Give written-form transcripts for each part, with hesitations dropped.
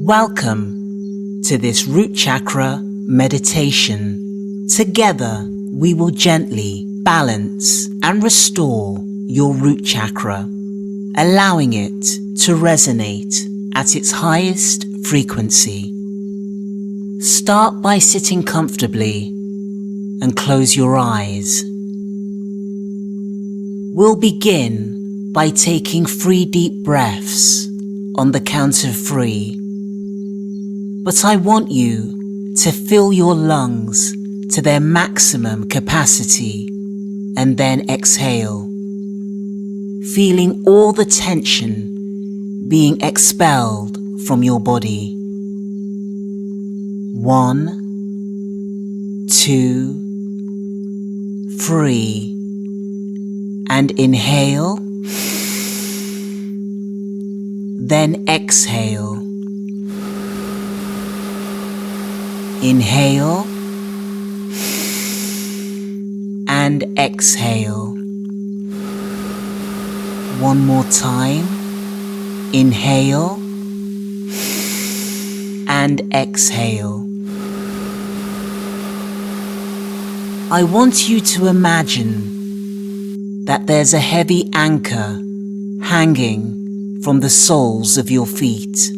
Welcome to this root chakra meditation. Together, we will gently balance and restore your root chakra, allowing it to resonate at its highest frequency. Start by sitting comfortably and close your eyes. We'll begin by taking 3 deep breaths on the count of 3. But I want you to fill your lungs to their maximum capacity and then exhale, feeling all the tension being expelled from your body. 1, 2, 3, and inhale, then exhale. Inhale and exhale. One more time. Inhale and exhale. I want you to imagine that there's a heavy anchor hanging from the soles of your feet.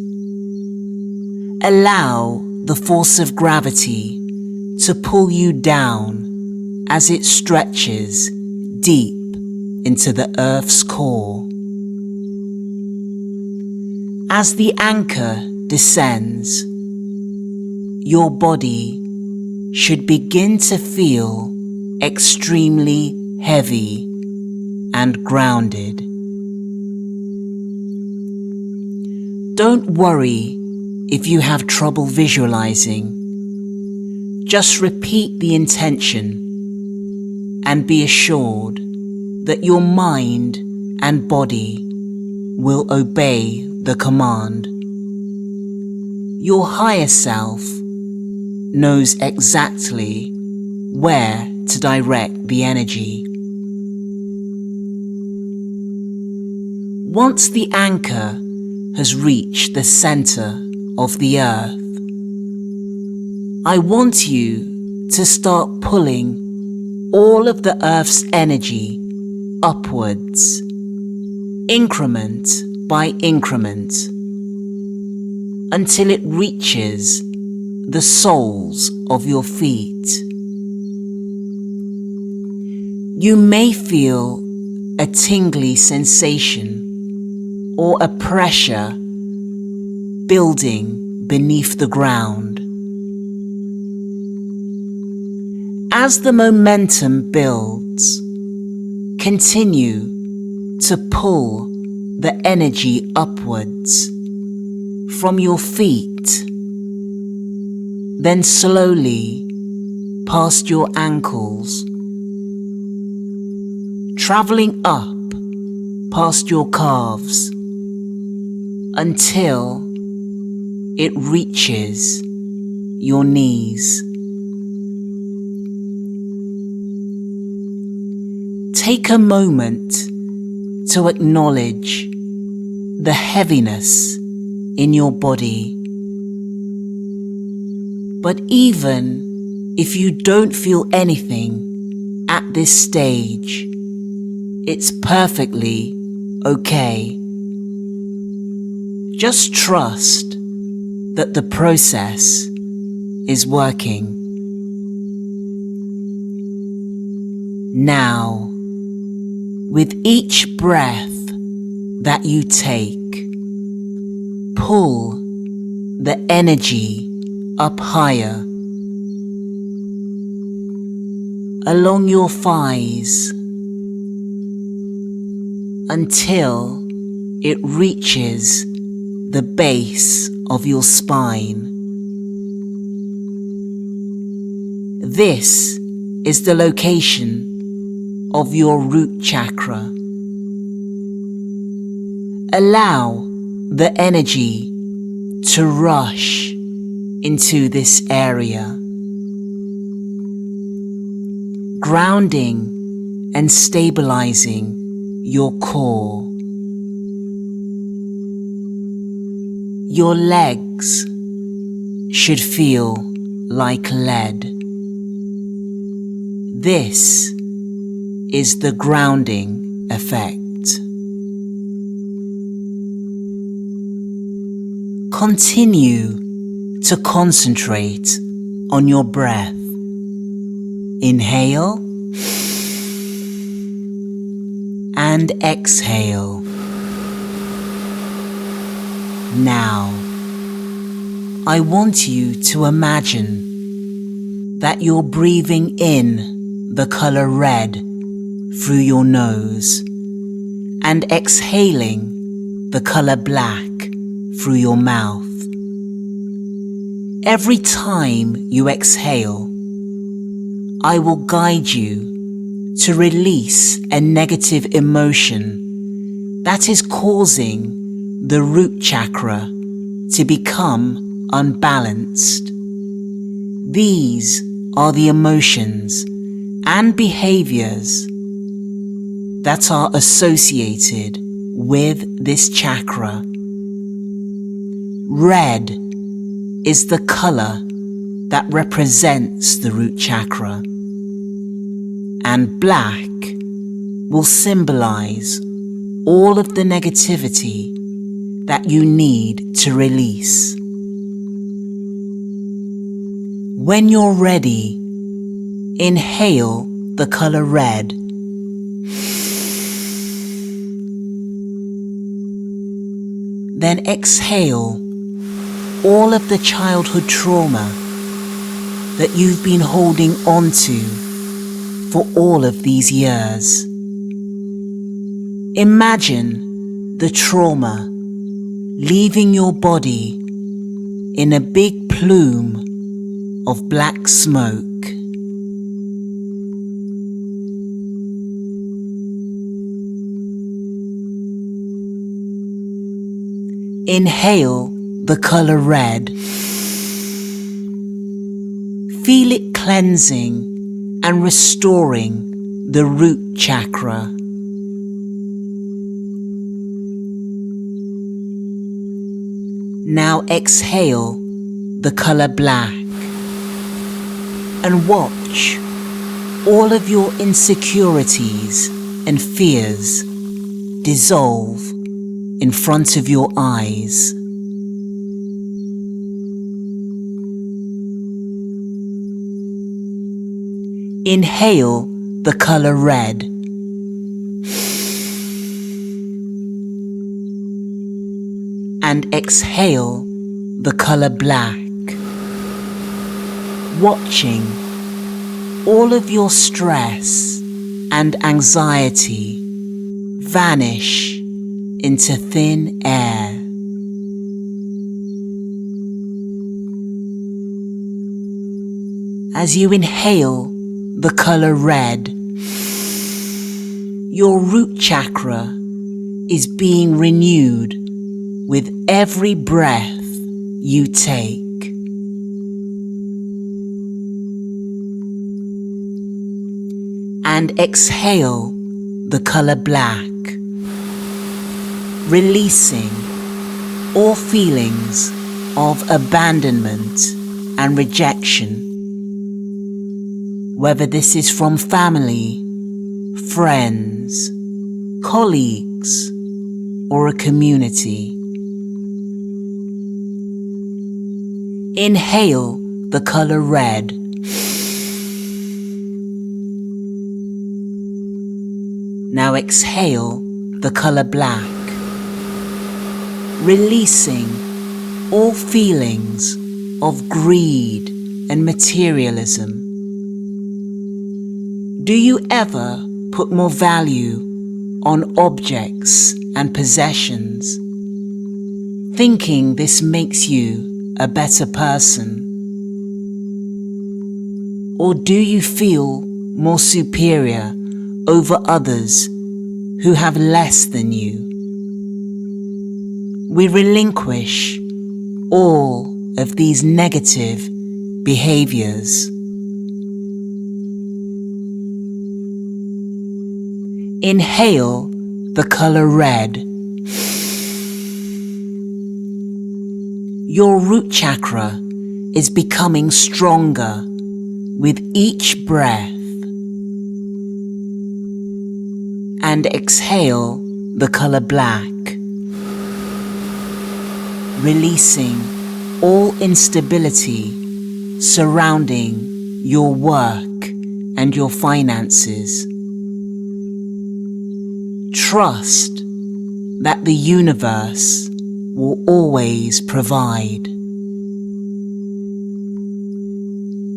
Allow the force of gravity to pull you down as it stretches deep into the earth's core. As the anchor descends, your body should begin to feel extremely heavy and grounded. Don't worry if you have trouble visualizing. Just repeat the intention and be assured that your mind and body will obey the command. Your higher self knows exactly where to direct the energy. Once the anchor has reached the center of the earth, I want you to start pulling all of the earth's energy upwards, increment by increment, until it reaches the soles of your feet. You may feel a tingly sensation or a pressure building beneath the ground. As the momentum builds, continue to pull the energy upwards from your feet, then slowly past your ankles, traveling up past your calves until it reaches your knees. Take a moment to acknowledge the heaviness in your body. But even if you don't feel anything at this stage, it's perfectly okay. Just trust that the process is working. Now, with each breath that you take, pull the energy up higher, along your thighs, until it reaches the base of your spine. This is the location of your root chakra. Allow the energy to rush into this area, grounding and stabilizing your core. Your legs should feel like lead. This is the grounding effect. Continue to concentrate on your breath. Inhale and exhale. Now, I want you to imagine that you're breathing in the color red through your nose and exhaling the color black through your mouth. Every time you exhale, I will guide you to release a negative emotion that is causing the root chakra to become unbalanced. These are the emotions and behaviors that are associated with this chakra. Red is the color that represents the root chakra, and black will symbolize all of the negativity that you need to release. When you're ready, inhale the color red. Then exhale all of the childhood trauma that you've been holding on to for all of these years. Imagine the trauma leaving your body in a big plume of black smoke. Inhale the color red. Feel it cleansing and restoring the root chakra. Now exhale the color black and watch all of your insecurities and fears dissolve in front of your eyes. Inhale the color red. And exhale the color black, watching all of your stress and anxiety vanish into thin air. As you inhale the color red, your root chakra is being renewed with every breath you take. And exhale the color black, releasing all feelings of abandonment and rejection, whether this is from family, friends, colleagues, or a community. Inhale the color red. Now exhale the color black, releasing all feelings of greed and materialism. Do you ever put more value on objects and possessions, thinking this makes you a better person? Or do you feel more superior over others who have less than you? We relinquish all of these negative behaviors. Inhale the color red. Your root chakra is becoming stronger with each breath. And exhale the color black, releasing all instability surrounding your work and your finances. Trust that the universe will always provide.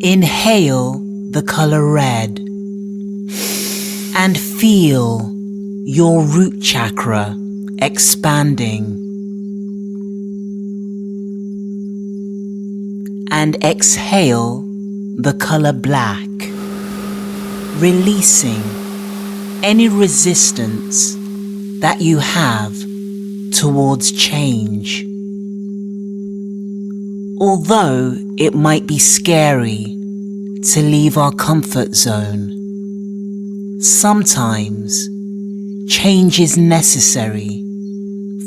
Inhale the color red and feel your root chakra expanding. And exhale the color black, releasing any resistance that you have towards change. Although it might be scary to leave our comfort zone, sometimes change is necessary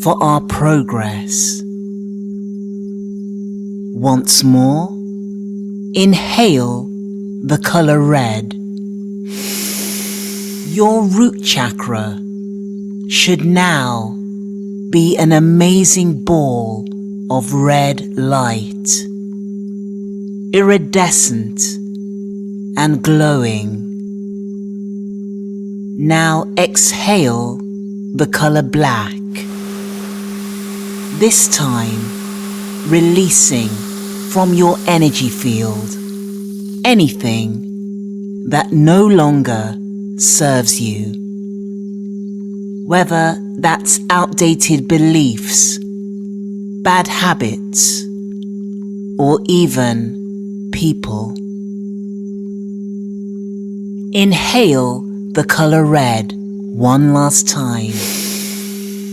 for our progress. Once more, inhale the color red. Your root chakra should now be an amazing ball of red light, iridescent and glowing. Now exhale the color black, this time releasing from your energy field anything that no longer serves you. Whether that's outdated beliefs, bad habits, or even people. Inhale the color red one last time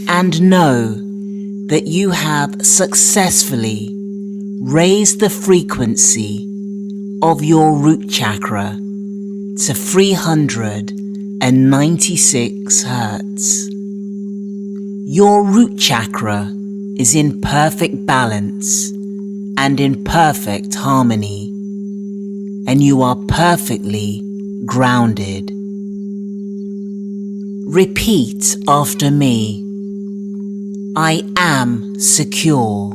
and know that you have successfully raised the frequency of your root chakra to 396 Hz. Your root chakra is in perfect balance and in perfect harmony, and you are perfectly grounded. Repeat after me. I am secure.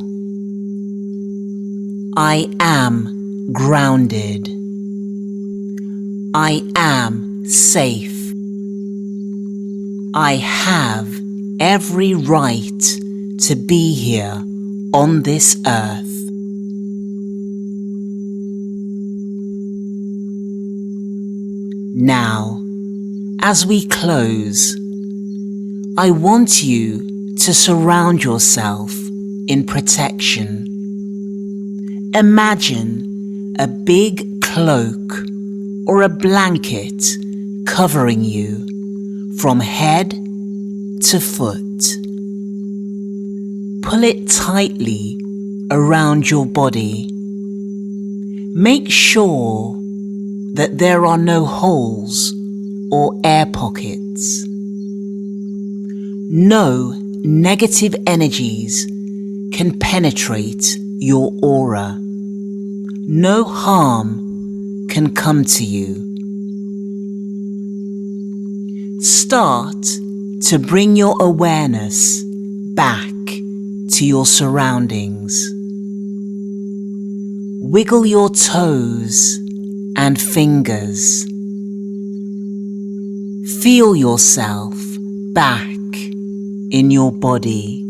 I am grounded. I am safe. I have every right to be here on this earth. Now, as we close, I want you to surround yourself in protection. Imagine a big cloak or a blanket covering you from head to foot. Pull it tightly around your body. Make sure that there are no holes or air pockets. No negative energies can penetrate your aura. No harm can come to you. Start to bring your awareness back to your surroundings. Wiggle your toes and fingers. Feel yourself back in your body,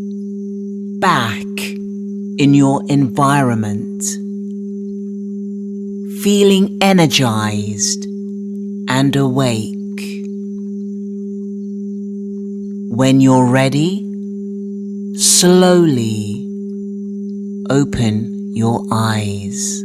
back in your environment, feeling energized and awake. When you're ready, slowly open your eyes.